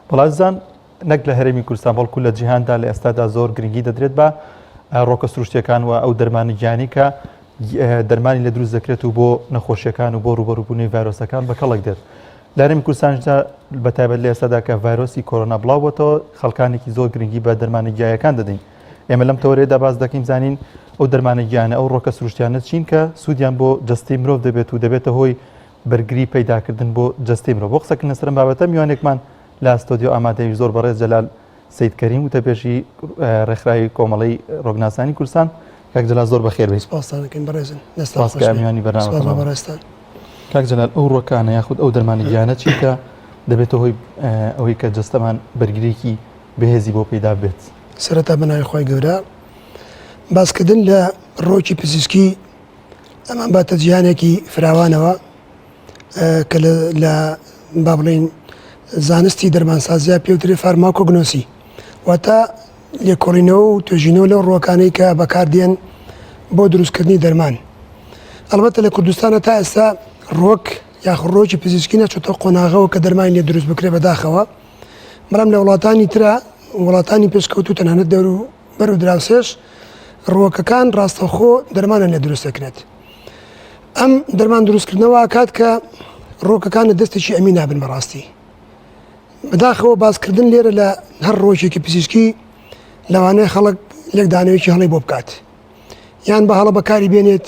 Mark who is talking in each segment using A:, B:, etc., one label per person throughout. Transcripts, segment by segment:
A: بەڵازان نەک لە هەرێمی کوردستان بەڵکو لە جیهاندا لە ئێستادا زۆر گرنگی دەدرێت بە ڕۆکە سروشتیەکان و ئەو دەرمانی گیانی کە دەرمانی لە دروست دەکرێت و بۆ نەخۆشیەکان و بۆ ڕوبەڕووبوونی ڤایرۆسەکان بە کەڵک دێت. لە هەرێمی کوردستاندا بەتایبەت لە ئێستادا کە ڤایرۆسی کۆرۆنا بڵاو بۆتەوە خەڵکانێکی زۆر گرنگی بە دەرمانی گیایەکان دەدەین. ئێمە لەم تەورەیەدا باس دەکەین زانین ئەو دەرمانە گیانە ئەو ڕۆکە سروشتیانە چین کە سوودیان بۆ جەستەی مرۆڤ دەبێت و دەبێتە هۆی بەرگری پەیداکردن بۆ جەستەی مرۆڤ. بۆ قسەکردن لەسەر ئەم بابەتە میوانێکمان لە ئەستۆدیۆ ئامادەی زۆر بەڕێز جەلال سەید کەریم وتەبێژی ڕێکخراوی کۆمەڵەی ڕۆگناسانی کوردستان. کاک جەلال زۆر بەخێر بێیت.
B: سپاس دەکەین بەڕێزن.
A: سپاس کە میوانی بەرنامەکەمان. کاک جەلال ئەو ڕۆکانە یاخود ئەو دەرمانی گیانە چی کە دەبێتە هۆی ئەوەی کە جەستەمان بەرگریکی بەهێزی بۆ پەیدا بێت؟
B: سەرەتا بەناوی خۆی گەورە باسکردن لە ڕۆکی پزیشکی ئەمان باتە جیهانێکی فراوانەوە کە لە با بڵێن زانستی دەرمانسازیە پێوترێ فارماکۆگنۆسی واتە لێکۆڵینەوە و توێژینەوە لەو ڕۆکانەی کە بەکاردێن بۆ دروستکردنی دەرمان. ئەلبەتە لە کوردستانە تا ئێستا ڕۆک یاخود ڕۆکی پزیشکی نەچۆتە قۆناغەوە کە دەرمانی لێ دروست بکرێ بەداخەوە. بەڵام لە وڵاتانی ترە وڵاتانی پێشکەوتوو تەنانەت بەر و دراوسێش ڕۆکەکان ڕاستەخۆ دەرمانە لێ دروست دەکرێت. ئەم دەرمان دروستکردنەوە کات کە ڕۆکەکان لە دەستێکی ئەمی نابن بەڕاستی. بەداخەوە باسکردن لێرە لە هەر ڕۆژێکی پزیشکی لەوانەیە خەڵک لێک دانەوەیکی هەڵی بۆ بکات یان بە هەڵە بەکاری بێنێت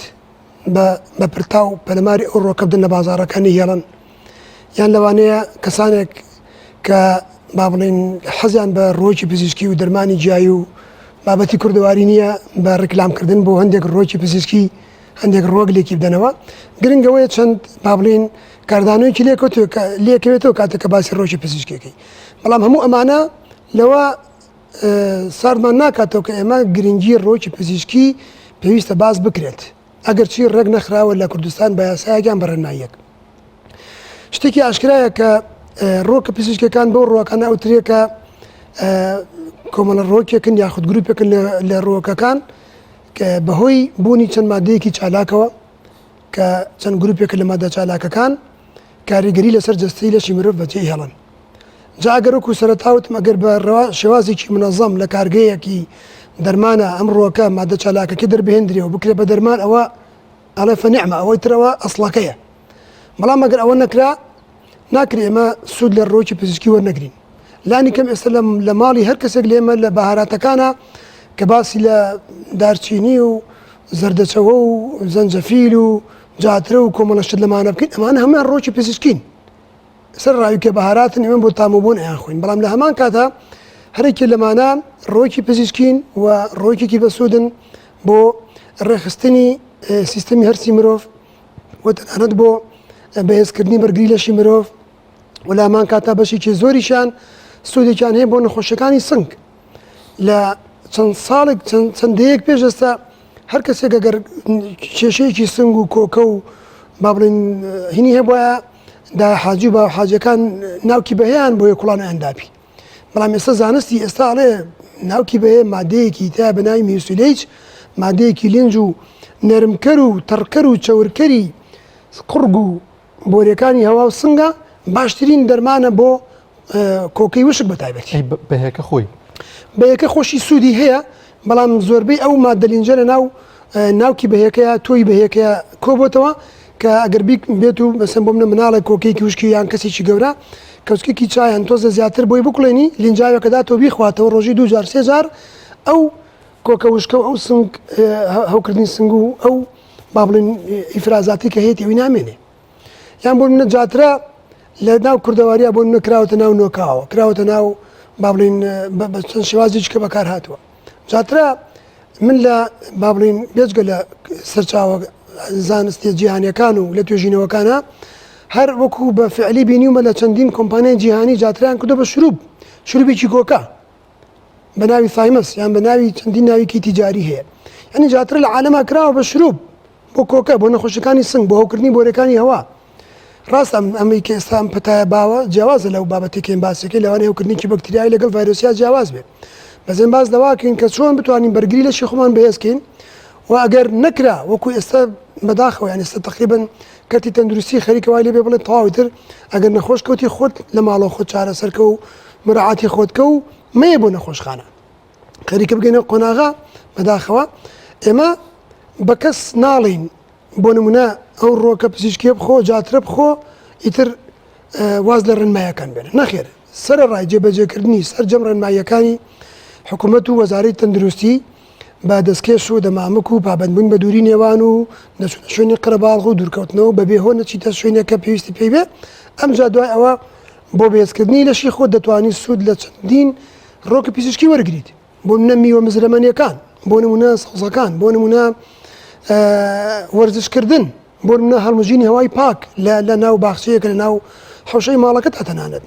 B: بە پرتا و پەلەماری ئەو ڕۆکە بدن لە بازاڕەکانی هێڵن یان لەوانەیە کەسانێک کە با بڵێن حەزیان بە ڕۆکی پزیشکی و دەرمانی جیایی و بابەتی کوردەواری نییە بە ڕێکلامکردن بۆ هەندێک ڕۆکی پزیشکی هەندێک ڕۆک لێکی بدەنەوە. گرنگەوەیە چەند با بڵێن کاردانەوەیکی لێکەوێتەوە کاتێککە باسی ڕۆژی پزیشکێکی. بەڵام هەموو ئەمانە لەوە ساردمان ناکاتەوە کە ئێمە گرنگی ڕۆکی پزیشکی پێویستە باز بکرێت ئەگەر چی ڕێک نەخراوە لە کوردستان بە یاسایەکان بەڕێنماییەک. شتێکی ئاشکرایە کە ڕۆکە پزیشکەکان بۆ ڕۆکانە ئەوترێکە کۆمەڵە ڕۆکێکن یاخود گروپێکن لە ڕۆکەکان کە بەهۆی بوونی چەند مادەیەکی چالاکەوە کە چەند گروپێکە لە مادە چالاکەکان کاریگەری لەسەر جەستەی لەشی مرۆڤ بەجێ هێڵن. جا ئەگەر وەکو سەرەتاوتم ئەگەر بە شێوازێکی منەظەم لە کارگەیەکی دەرمانە ئەم ڕۆکە مادە چالاکەکە دەربهێنرێ و بکرێ بە دەرمان ئەوە ئەڵێ فەنیعمە ئەوەی ترەوە ئەسڵەکەیە. بەڵام ئەگەر ئەوە نەکرا ناکرێ ئێمە سوود لە ڕۆکی پزیشکی وەرنەگرین. لانی کەم ئێستا لە ماڵی هەر کەسێک لێمە لە بەهاراتەکانە کە باسی لە دارچینی و زەردەچەوە و زەنجەفیل و جاترە و کۆمەڵە شت لەمانە بکەین ئەمانە هەمان ڕۆکی پزیشکین. سەر ڕاوی کە بەهاراتن ئێمە بۆ تامۆبوون ئەیان خوین. بەڵام لە هەمان کاتە هەرێکی لەمانە ڕۆکی پزیشکین و ڕۆکێکی بەسوودن بۆ ڕێخستنی سیستەمی هەرسی مرۆڤ و تەنانەت بۆ بەهێزکردنی بەرگری لەشی مرۆڤ و لە هەمان کاتە بەشێکی زۆریشان سوودێکیان هەیە بۆ نەخۆشیەکانی سنگ. لە چەند ساڵێک چەندەیەک پێش ئێستا هەر کەسێک ئەگەر کێشەیەکی سنگ و کۆکە و با بڵێن هینی هەبواە دا حاجی و حاجەکان ناوکی بەهەیەیان بۆ یەکوڵانە ئەنداپی. بەڵام ئێستا زانستی ئێستا ئەڵێ ناوکی بەهەیە مادەیەکی تا بەناوی میوسیلیج مادەیەکی لێنج و نەرمکەر و تەڕکەر و چەورکەری قورگ و بۆریەکانی هەوا و سنگە باشترین دەرمانە بۆ کۆکەی وشک بەتایبەتی.
A: بەهێکە خۆی
B: بەیەکە خۆشی سوودی هەیە بەڵام زۆربەی ئەو مادەلینجە لە ناوکی بەهێکەیە تۆی بەهێکەیە کۆبتەوە کە ئەگەر بێت و بەسم بۆم مناڵی کۆکێکی وشکی یان کەسێکی گەورە کەوسکێکی چایان تۆزە زیاتر بۆی بکڵێنی لینجاوەکەدا تۆ بیخواتەوە ڕۆژی 2 3 جار ئەو کۆکە وشکە و ئەو سنگ هەوکردنی سنگ و ئەو با بڵێن ئیفرازاتی کە هەیەی ئەوی نامێنێ. یان بۆ منە جاترە لە ناو کوردەواریە بۆ منە کراوەتە ناو نۆکاوە کراوەتە ناو با بڵێن چەند شێوازێکی کە بەکار هاتووە. جاترە من لە با بڵێن بێجگە لە سەرچاوە زانستی جیهانیەکان و لە توێژینەوەکانە هەر وەکو بە فعلی بینیومە لە چەندین کۆمپانیای جیهانی جاتریان کردو بە شروبێکی کۆکە بە ناوی فایمەس یان بە ناوی چەندین ناویکی تیجاری هەیە. یعنی جاترە لە عالەما کراوە بە شروب بۆ کۆکە بۆ نەخۆشەکانی سنگ بۆ هەوکردنی بۆرەکانی هەوا. ڕاست ئەمەی کە ئێستا پەتایە باوە جیاوازە لەو بابەتێکین باسەکەی لەوانەیە هەوکردنیکی بەکتریایی لەگەڵ ڤایرۆسیا جیاواز بێت. بەزێن باز دەواکەین کە چۆن بتوانین بەرگری لەشی خۆمان بەهێزکەین و ئەگەر نەکرا وەکو ئێستا بەداخەوە یان ئێستا تقریبن کەرتی تەندروستی خەریکەوای لێ بێ بڵێن تەواوی تر ئەگەر نەخۆش کەوتی خۆت لە ماڵەوە خۆت چارەسەرکە و مراعاتی خۆتکە و مەیە بۆ نەخۆشخانە خەریکە بگەینە قۆناغا بەداخەوە ئێمە بە کەس ناڵین بۆ نمونە ئەو ڕۆکە پزیشکیە بخۆ جاترە بخۆ ئیتر واز لە ڕێنماییەکان بێنە نەخێر سەرە ڕای جێبەجێکردنی سەرجەم ڕێنماییەکانی حکوومەت و وەزارەی تەندروستی با دەستکێش و دەمامک و پابندبوون بە دووری نێوان و شوێنی قەرەباڵغ و دوورکەوتنەوە بەبێ هۆ نەچیتە شوێنەکە پێویستی پێی بێ ئەمجا دوای ئەوە بۆ بێزکردنی لەشی خۆ دەتوانانی سوود لە چەندین ڕۆکە پزیشکی وەرگیت بۆ منە میوە مزرەمەنیەکان بۆ نمونە سەوزەکان بۆ نمونە وەرزشکردن بۆ منە هەڵمژینی هەوای پاک لە ناو باخچەیەکە لە ناو حوشەی ماڵەکە تەنانەت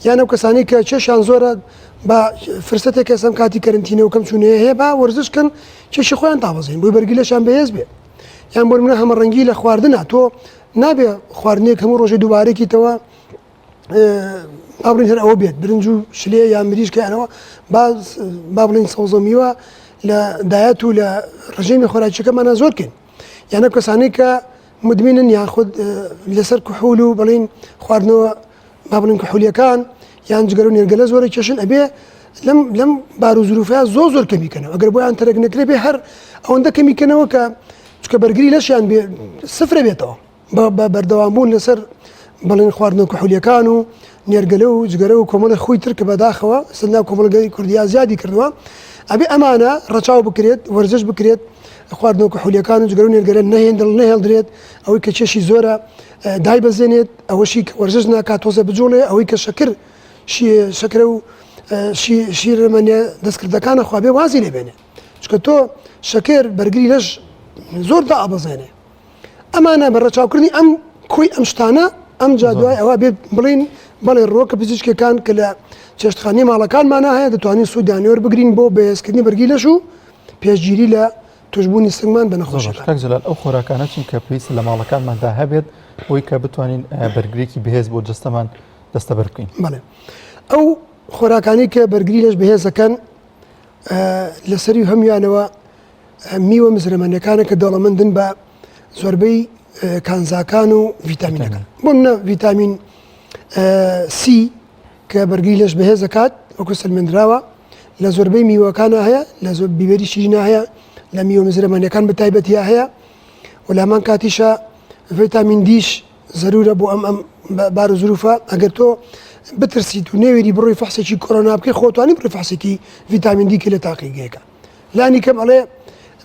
B: یان ئەو کەسانی کە چێشیان زۆرە بە فرسەتێک کەسم کاتی کەرنتینە و کەم چوونەیە هەیە با وەرزشکن چێشی خۆیان تابەزین بۆی بەرگی لەشان بەهێز بێ یان بۆ منە هەمەڕەنگی لە خواردنە تۆ نابێ خواردنێک هەموو ڕۆژێ دووبارێکیتەوە بابڵین هەر ئەوە بێت برنج و شلێ یان مریشکیانەوە با بڵین سەوزەمیوە لە دایەت و لە ڕژێمی خۆراکیەکەمانە زۆرکەین یانە کەسانی کە مدمینن یان خود لەسەر کوحول و بڵین خواردنەوە با بڵین کوحولیەکان یان جگەر و نێرگەلە زۆرە کێشن ئەبێ لەم بار و زروفەیە زۆر کەمیکەنەوە ئەگەر بۆیان تەرەک نەکرێ بێ هەر ئەوەندە کەمیکەنەوە کە چکە بەرگری لەشیان سفرە بێتەوە بە بەردەوامبوون لەسەر بەڵێن خواردنەوە کوحولیەکان و نێرگەلە و جگەرە و کۆمەڵی خۆی تر کە بەداخەوە سەرناو کۆمەڵگەی کوردیا زیادی کردووە ئەبێ ئەمانە ڕەچاو بکرێت وەرزش بکرێت خواردنەوە کوحولیەکان و جگەر و نێرگەلە نەهێڵدرێت ئەوەی کە چێشی زۆرە دای بەزێنێت ئەوەشی وەرزش ناکات تۆزە بجوڵێ ئەوەی کە شەکرە و شیرەمەنیە دەستکردەکانە خوابێ وازی لێبێنێ چکە تۆ شەکر بەرگری لەش زۆر دا ئابەزێنێ ئەمانە بە ڕەچاوکردنی ئەم کۆی ئەم شتانە ئەم جا دوای ئەوە بێت بڵین بەڵێ ڕۆکە پزیشکەکان کە لە چێشتخانەی ماڵەکانمانە هەیە دەتوانین سوودانیوەر بگرین بۆ بەهێزکردنی بەرگی لەش و پێشگیری لە توشببوونی سنگمان بە نەخۆشیەکان
A: جلال ئەو خۆراکانە چین کە پێویستە لە ماڵەکانماندا هەبێت ئەوەی کە بتوانین بەرگریکی بەهێز بۆ جستەمان دەستەبەر بکەین
B: بڵێ ئەو خۆراکانی کە بەرگری لەش بەهێزەکەن لەسەری هەمویانەوە میوە مزرەمەنیەکانە کە دەوڵەمەندن بە زۆربەی کانزاکان و ڤیتامینەکان بۆ منە ڤیتامین سی کە بەرگری لەش بەهێز دەکات وەکو سەلمێنراوە لە زۆربەی میوەکانە هەیە لە زۆر بیبەری شیرینە هەیە لە میوە مزرەمەنیەکان بە تایبەتیە هەیە و لامان کاتیشە ڤیتامین دیش زەرورە بۆ ئەم بار و زروفە ئەگەر تۆ بترسیت و نێوێری بڕۆی فەحسێکی کۆرۆنا بکەی خۆتوانی بڕۆی فەحسێکی ڤیتامین دی کە لە تاقیگەیەکە لانی کەم ئەڵێ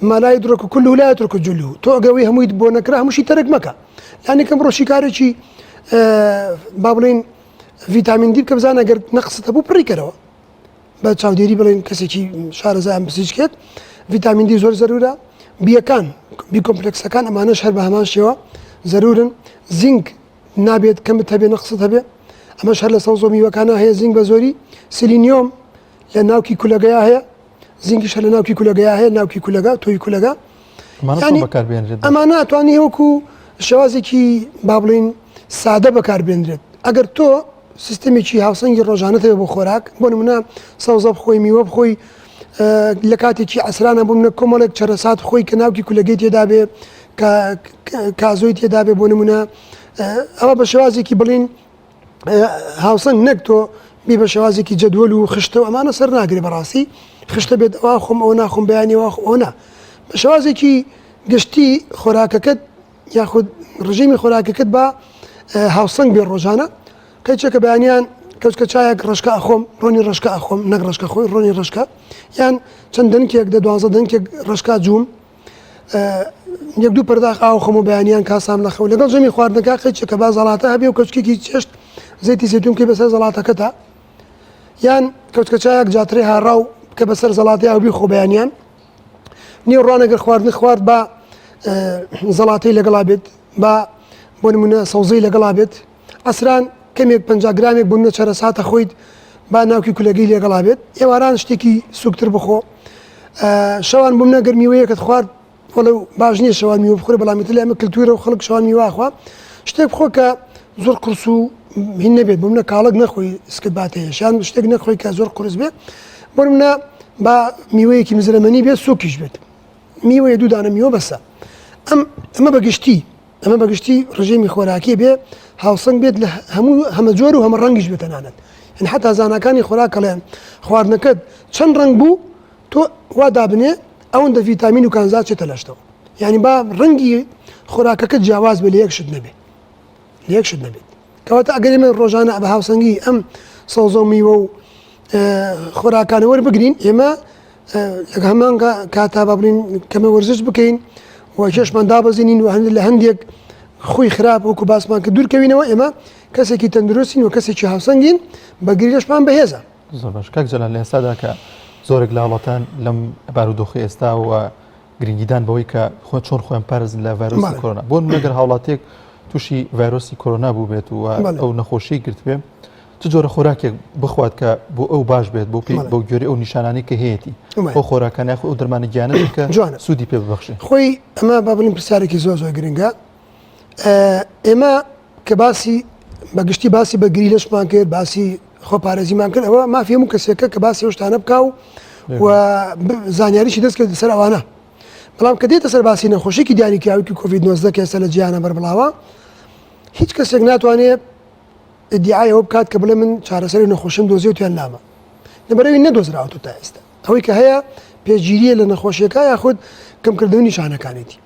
B: ما لا يدرك كله لا يترك جله تو قوي همويت بو نكره همشي ترك مكا لاني كم روشي كاريشي بابلين فيتامين دي كبزانا قر نقصته بو بري كروا بعد شاوديري بلين كسيكي شهر زعم بسيجكت فيتامين دي زور ضروره بيكان بي كومبلكس كان اما نشهر بهمان شيوا ضرورا زنك نابيت كم تبي نقصته بي اما شهر لسوزومي وكان هي زنك بزوري سيلينيوم لاناوكي كلها هي زینگی شەل ناوکی کولەگەیە هەیە ناوکی کولەگە تۆی کولەگە ئەمانە توانی وەکو شێوازێکی با بڵین سادە بەکاربێنرێت ئەگەر تۆ سیستەمێکی هاوسەنگی ڕۆژانەتەوە بۆ خۆراک بۆ نمونە سەوزە بخۆی میوە بخۆی لە کاتێکی ئەسرانە بۆ منە کۆمەڵێک چەرەسات خۆی کە ناوکی کولەگەی تێدا بێ کازۆی تێدا بێ بۆ نمونە ئەوە بە شێوازێکی بڵین هاوسەنگ نەک تۆ بێ بە شێوازێکی جەدوەل و خشتە و ئەمانە سەر ناگرێ بەڕاستی خشتە بێت ئەوە خۆم ئەو ناخۆم بەیانی ئەوە بە شێوازێکی گشتی خۆراکەکەت یاخود ڕژیمی خۆراکەکەت بە هاوسەنگ بێ ڕۆژانە کەچێکە بەیانیان کەچکە چایەک ڕشکە ئەخۆم ڕۆنی ڕشکە ئەخۆم نەک ڕشکە خۆی ڕۆنی ڕشکە یان چەند دەنکێک دە 12 دەنکێک ڕشکا جووم یەک دوو پەرداخ ئاو خۆم و بەیانیان کاسام لەخەو لەگەڵ ژەمی خواردنەکە قەچێکە با زەڵاتە هەبێ و کەچکێکی چێشت زەیتی زەیتون کە بەسەر زەڵاتەکەتە یان کەوتکە چایەک جاترێ هاڕاو کە بەسەر زەڵاتی ئاوبی خۆ بەیانیان نیێ ڕوانەگەر خواردن خوارد بە زەڵاتی لەگەڵا بێت بە بۆ نمونە سەوزەی لەگەڵا بێت ئەسران کەمێک 50 گرامێک بوونە چەرەساتە خۆیت با ناوکی کولەگەی لەگەڵا بێت ئێواران شتێکی سوکتر بخۆ شەوان بوومە گەرمیوەیەکت خوارد وەڵە باش نییە شەوان میوە بخۆرە بەڵامیتر لە ئەمە کلتورە و خەڵک شەوان میوەخوا شتێک بخۆ کە زۆر قورس و هین نەبێت بوومە کاڵک نەخۆی سکت باتەیەشیان شتێک نەخۆی کە زۆر قورس بێت بۆ منە با میوەیەکی مزرەمەنی بێت سۆکیش بێت میوەیە دوو دانە میوە بەسە ئەمە بەگشتی ڕژێمی خۆراکی بێ هاوسەنگ بێت لە هەمە جۆر و هەمە ڕەنگیش بێتەنانەت يعني حتا زانەکانی خۆراکەڵێن خواردنەکەت چەند ڕنگ بوو تۆ وا دابنێ ئەوەندە ڤیتامین و کانزات چێتە لەشتەوە یعنی با ڕەنگی خۆراکەکەت جیاواز بێ لە یەک شت نەبێت لە یەک شت نەبێت کەواتە ئەگەر ئێمە ڕۆژانە بە هاوسەنگی ئەم سەوزە و میوە و خۆراکانە وەربگرین ئێمە هەمان کاتا با بڵین کەمە وەرزش بکەین و چێشمان دابەزینین و لە هەندێک خۆی خراپ وەکو باسمان کە دوورکەوینەوە ئێمە کەسێکی تەندروستین و کەسێکی هاوسەنگین بەگری لەشمان بەهێزە.
A: زۆر باش کاک جەلال لە ئێستادا کە زۆرێک لە وڵاتان لەم بارودۆخی ئێستا و گرنگیدان بەوەی کە چۆن خۆیان پارێزن لە ڤایرۆسی کۆرۆنا بۆ نمونەگەر هاوڵاتێک تووشی ڤایرۆسی کۆرۆنا بوو بێت و ئەو نەخۆشی گرت بێ چ جۆرە خۆراکێک بخوات کە بۆ ئەو باش بێت بۆ گوێری ئەو نیشانانی کە هەیەی ئەو خۆراکان یاخۆ ئەو دەرمانی گیانەت کە سوودی پێ ببەخشێ
B: خۆی ئەمە با بڵین پرسیارێکی زۆر زۆر گرنگە ئێمە کە باسی بەگشتی باسی بەگری لەشمان کرد باسی خۆپارێزیمان کرد ئەوە مافی هەموو کەسێکە کە باسی شتانە بکە و زانیاریشی دەست کرد سەر ئەوانە بەڵام کە دێتە سەر باسی نەخۆشیێکی دیاریکراوی کۆڤید-19 کە ئێستا لە جیهانە بەربڵاوە هیچ کەسێک ناتوانێت ئیدعای ئەوە بکات کە بڵێ من چارەسەری نەخۆشیم دۆزیە و توێن نامە لەبەرەوەی نەدۆزراوەتەوە تا ئێستا ئەوەی کە هەیە پێشگیریە لە نەخۆشیەکە یاخود کەمکردنەوەی نیشانەکانێتی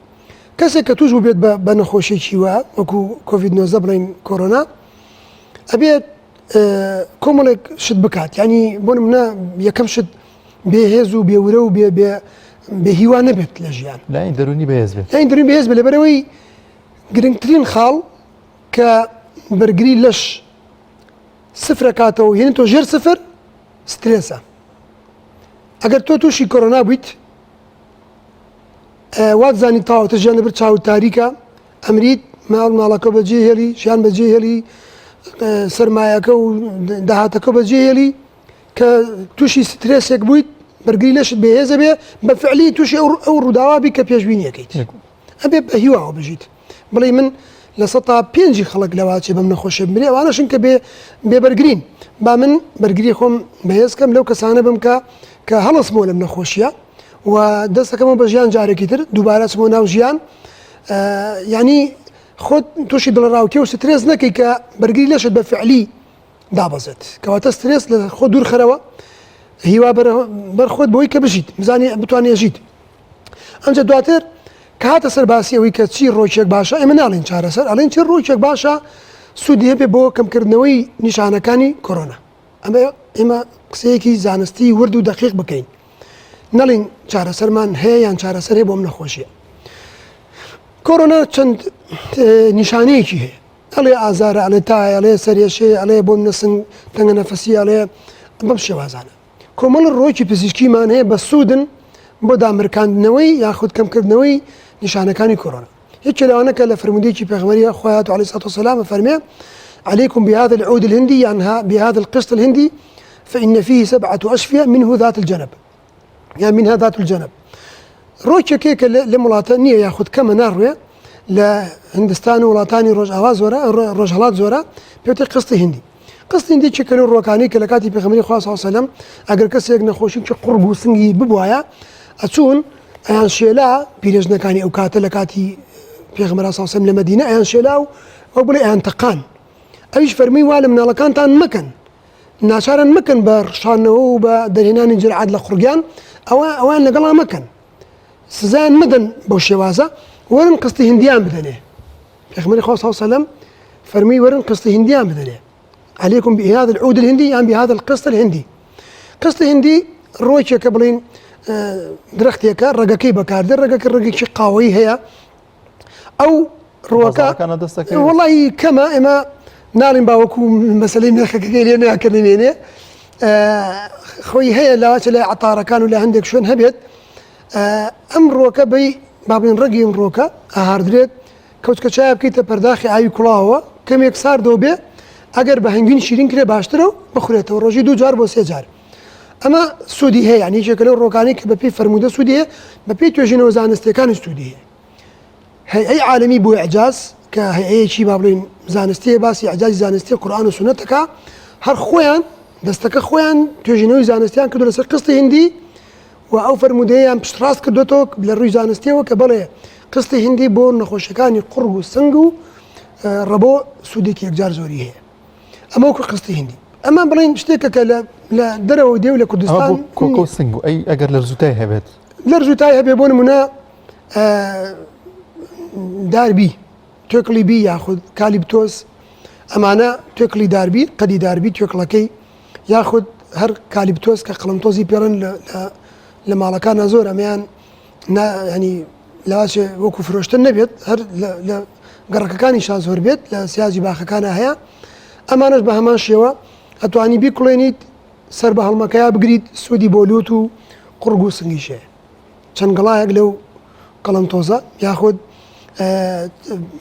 B: کەسێک کە توش بێت بە نەخۆشیێکی وە وەکو کۆڤید-19 بڵین کۆرۆنا ئەبێت کۆمەڵێک شت بکات یعنی بۆ نمونە یەکەم شت بێهێز و بێورە و بێهیوا نەبێت لە ژیان
A: لای دەرونی بەهێز بێت
B: لای دەرونی بەهێز بێت لەبەرەوەی گرنگترین خاڵ کە بەرگری لەش سفرە کاتەوە یعنی تۆ ژێر سفر سترێسە ئەگەر تۆ تووشی کۆرۆنا بوویت وات زانی تاوەتە ژیان لەبەر چاو تاریکە ئەمریت ماڵەکە بەجێ هێلی ژیان بەجێ هێلی سەرمایەکە و داهاتەکە بەجێ هێلی کە تووشی سترێسێک بوویت بەرگری لەشت بەهێزە بێ بە فعلی تووشی ئەو ڕووداوابی کە پێشبینیەکەیت ئەبێ بە هیواوە بژیت بڵێ من لە 105 خەڵک لەواچێ بەم نەخۆشیە بمرێ ئەوانەشن کە بێبەرگرین با من بەرگری خۆم بەهێزکەم لەو کەسانە بم کە هەڵسمەوە لەم نەخۆشیە و دەستەکەمەوە بە ژیان جارێکی تر دووبارە چمەوە ناو ژیان ینی خۆت تووشی دڵڕاوکێ و سترێس نەکەی کە بەرگری لەشت بە فعلی دابەزێت کەواتە سترێس لە خۆ دوور خەرەوە هیوا بەرخۆت بەوەی کە بژیت بزانێ بتوانێ ژیت ئەمجا دواتر کە هاتە سەر باسی ئەوەی کە چی ڕۆیچێک باشە ئێمە ناڵێن چارەسەر ئەڵێن چی ڕۆیچێک باشە سوودی هەبێ بۆ کەمکردنەوەی نیشانەکانی کۆرۆنا ئەمە ئێمە قسەیەکی زانستی ورد و دەقیق بکەین نەڵین چارەسەرمان هەیە یان چارەسەر هەیە بۆ ئەم نەخۆشیە کۆرۆنا چەند نیشانەیەکی هەیە ئەڵێ ئازارە ئەڵێ تایە ئەڵێ سەرێشەیە ئەڵێ بۆ نەسنگ تەنگە نەفەسی ئەڵێ بەم شێوازانە کۆمەڵ ڕۆیکی پزیشکیمان هەیە بە سوودن بۆ دامرکاندنەوەی یاخود کەمکردنەوەی نیشانەکانی کۆرۆنا هیچ لەوانە کە لە فرمودێکی پێغەمبەری خۆی عەلەیهی سەڵاتو وەسەلام فەرمێ عليكم بهذا العود الهندي يعني بهذا القسط الهندي فإن فيه 7 أشفية منه ذات الجنب يعني منها ذات الجنب روچه كيك لمولاتانية ياخذ كما ناروية لهندستان ولاتاني روجهالات زورا بيوتي قسط هندي قسط هندي شكلوا الروكاني كلكاتي بيغمري خاص صلى الله عليه وسلم اگر كسي يقنا خوشين شي قرب وسنجي ببوايا اتون ايان شيلا بيرجنا كاني او كاتلكاتي بيغمري صلى الله عليه وسلم لمدينه ايان شيلاو او بلي ايان تقان ايش فرمي والا من لكان تان مكن ناشارا مكن برشانه وبدرهنان جرعاد لخرجان اوان لقلا مكن سزان مدن بوشيوازا ورن قسطي هنديان بدنيه بيغمري خاص صلى الله عليه وسلم فرمي ورن قسطي هنديان بدنيه عليكم بهذا العود الهندي يعني بهذا القسط الهندي قسط هندي رويتش كبلين درختيك رقاكي بكاردر رقاكي شي قوي هي او روكا والله كما اما نالين باوكو مسألة من خكيلين اكاديمية خوي هي لا لا عطاره كانوا لا عندك شون هبيت ام روكا بي بابين رقي روكا هاردريت كوتش كشايب كيتا برداخي اي كلاوه كم يكسر دوبه اگر بهنگین شیرین کرده باشتره بخوره و روزی 2 جار با 3 جار اما سودی هست یعنی شکل روکانی که بپی فرموده سودی هست بپی توجین و زانستکان سودی هست هی عالمی بو اعجاز که هی چی بابلین زانستی باسی اعجاز زانستی قرآن و سنت که هر خویان دستک خویان توجین و زانستیان که درست قسط هندی و او فرموده هم پشتراس کرده تو بلروی زانستی و که بله قسط هندی بو نخوشکانی قرب و سنگ و ربو سودی که یک جار زوری هست اما وەکو قستی هندی ئەمان بڵین شتێکەکە لە دەرەوە دێ و لە کوردستان
A: کۆکۆ سنگ و ئەی ئەگەر لە زووتای هەبێت
B: لەر زووتای هەبێ بۆ نمونە داربی توێکڵی بی یاخود کالیپتۆس ئەمانە توێکڵی داربی قەدی داربی توێکڵەکەی یاخود هەر کالیپتۆس کە قەڵمتۆزی پێڕن لە ماڵەکانە زۆر ئەمەیان ینی لاچێ وەکو فرۆشتن نەبێت هەر لە گەڕەکەەکانی شان زۆر بێت لە سیازی باخەکانە هەیە ئەمانش بە هەمان شێوە ئەتوانی بیکڵێنیت سەر بە هەڵمەکەیا بگریت سوودی بۆلوت و قڕگ و سنگیشەیە چەند گەڵایەک لەو قەڵمتۆزە یاخود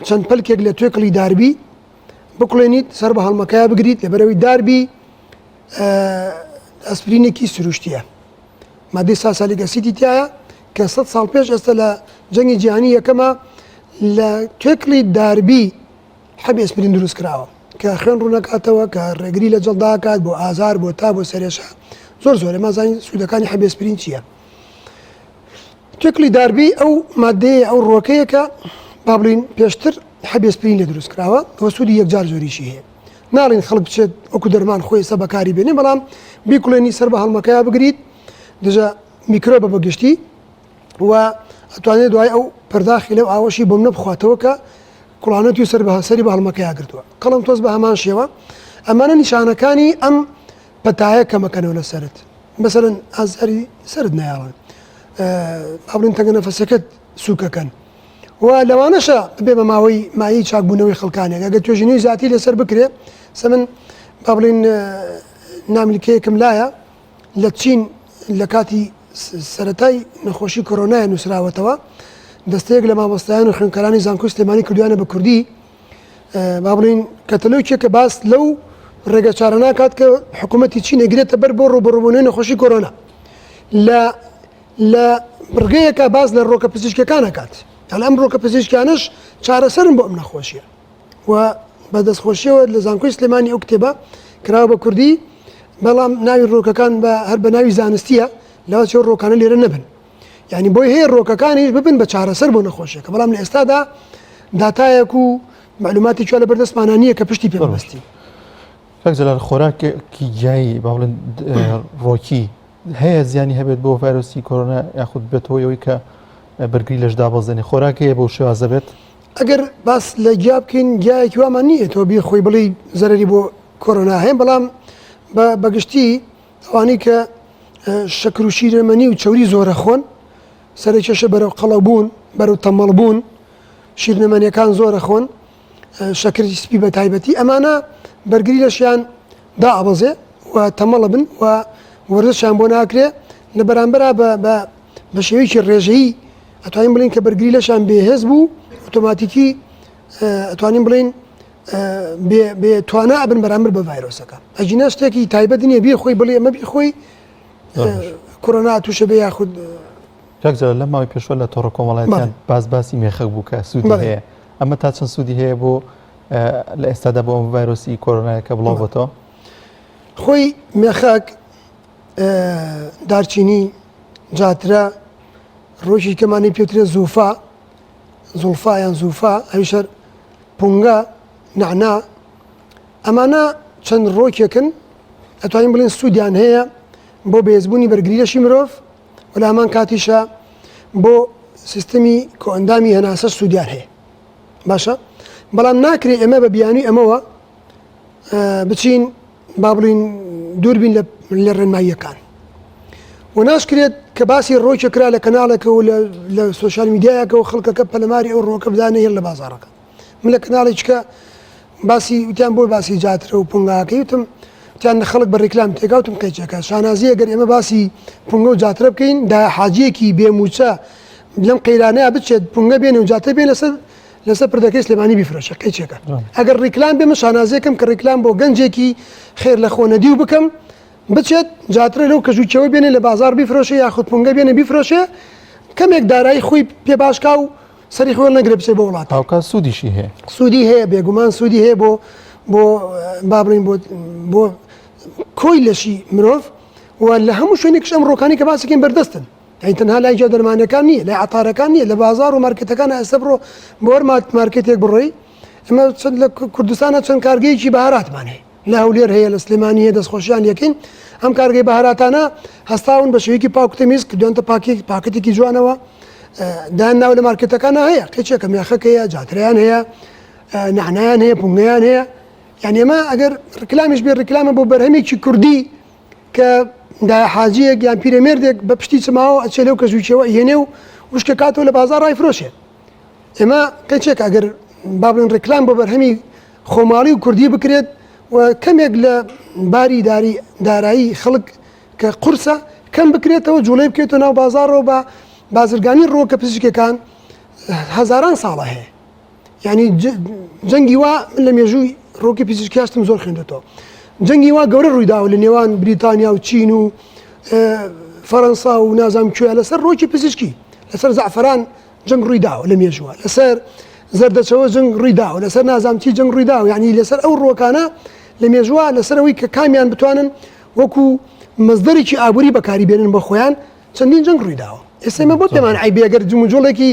B: چەند پەلکێک لە توێکڵی داربی بکڵێنیت سەر بە هەڵمەکەیا بگریت لە بەرەوەی داربی ئەسپرینێکی سروشتیە مادەی ساسالیک ئەسیدی تایە کە 100 ساڵ پێش ئێستا لە جەنگی جیهانی یەکەمە لە توێکڵی داربی حەبی ئەسپرین دروست کراوە کە خوێن ڕوونەکاتەوە کە ڕێگری لە جەڵداکات بۆ ئازار بۆ تا بۆ سەرێشە زۆر ئێمە زانین سوودەکانی حەبی ئەسپرین چییە. توێکڵی داربی ئەو مادەیە ئەو ڕۆکەیە کە با بڵین پێشتر حەبی ئەسپرین لە دروست کراوە ئەوە سوودی یەکجار زۆریشی هەیە ناڵین خەڵک بچێت وەکو دەرمان خۆی سە بەکاری بێنێ بەڵام بیکڵێنی سەر بە هەڵمەکەیا بگریت دژە میکرۆبە بەگشتی و ئەتوانێت دوای ئەو پەرداخی لەو ئاوەشی بۆم نەبخواتەوە کە کوڵانەتی و سەری بە هەڵمەکەیا گرتووە قەڵم تۆز بە هەمان شێوە ئەمانە نیشانەکانی ئەم پەتایە کەمەکەنەوە لە سەرت مەسەرەن ئازاری سرد نایاڵن ئابلین تەنگە نەفەسەکەت سووکەکەن و لەوانەشە بێ بە ماوەی مایی چاکبوونەوەی خەڵکانێک ئەگە توێژینەوەی زیاتی لەسەر بکرێ سەمن با بڵین ناملیکەیەکم لایە لە چین لە کاتی سەرەتای نەخۆشی کۆرۆنایە نووسراوەتەوە دەستەیەک لە مامۆستایان و خوێندکارانی زانکۆی سلێمانی کردویانە بە کوردی با بڵین کەتەلۆکێکە باس لەو ڕێگە چارە ناکات کە حکوومەتی چین ئەگرێتە بەر بۆ ڕوبەڕووبوونەوەی نەخۆشی کۆرۆنا لە بڕگەیەکە باز لە ڕۆکە پزیشکەکان ئەکات ئەم ڕۆکە پزیشکیانش چارەسەرن بۆ ئەم نەخۆشیە و بە دەستخۆشیەوە لە زانکۆی سلێمانی ئەو کتێبە کراوە بە کوردی بەڵام ناوی ڕۆکەکان بە هەر بە ناوی زانستیە لەوە چێ ڕۆکانە لێرە نەبن یعنی بۆی هەیە ڕۆکەکانیش ببن بە چارەسەر بۆ نەخۆشیەکە بەڵام لە ئێستادا داتایەک و معلوماتی چوە لە بەردەستمانە نییە کە پشتی پێوەستی
A: کاکجەلال خۆراکی جایی با بڵێن ڕۆکی هەیە زیانی هەبێت بۆ ڤایرۆسی کۆرۆنا یاخود بێتەوە ئەوەی کە بەرگری لەش دابەزێنێ خۆراکەیە بۆ شێوازە بێت
B: ئەگەر باس لە گیا بکەین گیایەکی وامان نییە تۆ بی خۆی بڵی زەرری بۆ کۆرۆنا هەیە بەڵام بەگشتی ئەوانەی کە شەکر و شیرەمەنی و چەوری زۆرە خۆن سەرکێشە بەرەو قەڵە بوون بەرەو تەمەڵ بوون شیرنەمەنیەکان زۆرە خۆن شەکری سپی بە تایبەتی ئەمانە بەرگری لەشیان دائەبەزێ و تەمەڵە بن و وەرزشیان بۆ ناکرێ لە بەرامبەرا بە شێوەیەکی ڕێژەیی ئەتوانین بڵین کە بەرگری لەشان بێهێز بوو ئۆتۆماتیکی ئەتوانین بڵین بێ توانە ئەبن بەرامبەر بە ڤایرۆسەکە ئەجینە شتێکی تایبەت نییە بێ خۆی بڵێ ئەمە بی خۆی کۆرۆنا تووشە بێ یاخود
A: کاکجەلال لە ماوەی پێشوە لە تۆڕە کۆمەڵایەتیان باسی مێخەک بوو کە سوودی هەیە ئەمە تا چەند سوودی هەیە بۆ لە ئێستادا بۆ ئەم ڤایرۆسی کۆرۆنایەکە بڵاوبێتەوە
B: خۆی مێخەک دارچینی جاترە ڕۆژی کەمانی پێوترێت زوڵفا یان زوفا ئەویشەر پونگە نعنا ئەمانە چەند ڕۆکێکن ئەتوانین بڵێن سوودیان هەیە بۆ بێزبوونی بەرگری لەشی مرۆڤ و لە هەمان کاتیشە بۆ سیستەمی کۆئەندامی هەناسە سوودیان هەیە باشە بەڵام ناکرێت ئێمە بە بیانی ئەمەوە بچین با بڵین دووربین لە ڕێنماییەکان و ناشکرێت کە باسی ڕۆکێک کرا لە کەناڵێکە و لە سوۆشال میدیایەکە و خەڵکەکە پەلەماری ئەو ڕۆکە بدانە هێر لە بازاڕەکە من لە کەناڵێککە باسی وتیان بۆی باسی جاترە و پونگاکەی وتم وتیان خەڵک بە ڕێکلام تێکاوتم قەیچەکە شانازیە گەر ئێمە باسی پونگە و جاترە بکەین دا حاجیەکی بێموچە لەم قەیرانەیە بچێت پونگە بێنێ و جاتە بێن لەسەر پردەکەی سلێمانی بیفرۆشە قەیچێکە ئەگەر ڕێکلام بێمە شانازیەکەم کە ڕێکلام بۆ گەنجێکی خێر لە خۆنەدی و بکەم بچێت جاترە لەو کەژووچەوە بێنێ لە بازار بیفرۆشە یاخود پونگە بێنە بیفرۆشێ کەمێک دارایی خۆی پێ باشکا و سەری خۆی نەگرێ بچێت بۆ وڵات
A: هاوکە سوودیشی هەیە
B: سوودی هەیە بێگومان سوودی هەیە بۆ با بڵین بۆ کۆی لەشی مرۆڤ و لە هەموو شوێنێکش ئەم ڕۆکانی کە باسەکەین بەردەستن ئەین تەنها لای جا دەرمانەکان نییە لای عەتارەکان نییە لە بازار و مارکێتەکان ئێستا بڕۆ بۆ هەر مارکێتێک بڕۆی ئەمە لە کوردستانە چەند کارگەیەکی بەهاراتمان هەیە لە هەولێر هەیە لە سلێمانی هەیە دەستخۆشیان یەکەین ئەم کارگەی بەهاراتانە هەستاون بە شێوەیەکی پاکوتەمیز کردوێنتە پاکەتێکی جوانەوە دان ناو لە مارکێتەکانە هەیە قێچێکە میاخەک هەیە جاتریان هەیە نعنایان هەیە پونگەیان هەیە یعنی ئێمە ئەگەر ڕکلامیش بێ ڕکلامە بۆ بەرهەمێکی کوردی کە حاجیەک یان پیرەمێردێک بە پشتی چماوە ئەچێ لەو کەژووچەوە هێنێ و وشکە کاتەوە لە بازار ڕایفرۆشێ ئێمە قێچێک ئەگەر با بڵێن ڕکلام بۆ بەرهەمی خۆماڵی و کوردی بکرێت و کەمێک لە باری دارایی خەڵک کە قورسە کەم بکرێتەوە جوڵەی بکرێتەوە ناو بازارەوە بە بازرگانی ڕۆکە پزیشکەکان هەزاران ساڵە هەیە ینی جەنگی وا لە مێژووی ڕۆکی پزیشکیاشتم زۆر خوێندێتەوە جەنگی وا گەورە ڕوویداوە لە نێوان بریتانیا و چین و فەڕەنسا و نازام کوێ لەسەر ڕۆکی پزیشکی لەسەر زعفران جەنگ ڕوویداوە لە مێژووە لەسەر زەردەچەوە جەنگ ڕوویداوە لەسەر نازامتی جەنگ ڕوویداوە یعنی لەسەر ئەو ڕۆکانە لە مێژووە لەسەرەوەی کە کامیان بتوانن وەکو مەزدەرێکی ئابووری بەکاری بێنن بە خۆیان چەندین جەنگ ڕوویداوە ئێستا ئێمە بۆ تێمان عیبێ ئەگەر جموجۆڵێکی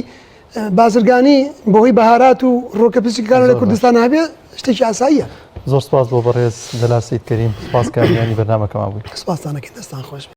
B: بازرگانی بەهۆی بەهارات و ڕۆکە پزیشکەکانە لە کوردستان هەبێ شتێکی ئاساییە
A: زۆر سپاس بۆ بەڕێز دەلال سەید کەریم سپاس کامیانی بەرنامەکەمان بوویت
B: سپاسانەکەی دەستان خۆش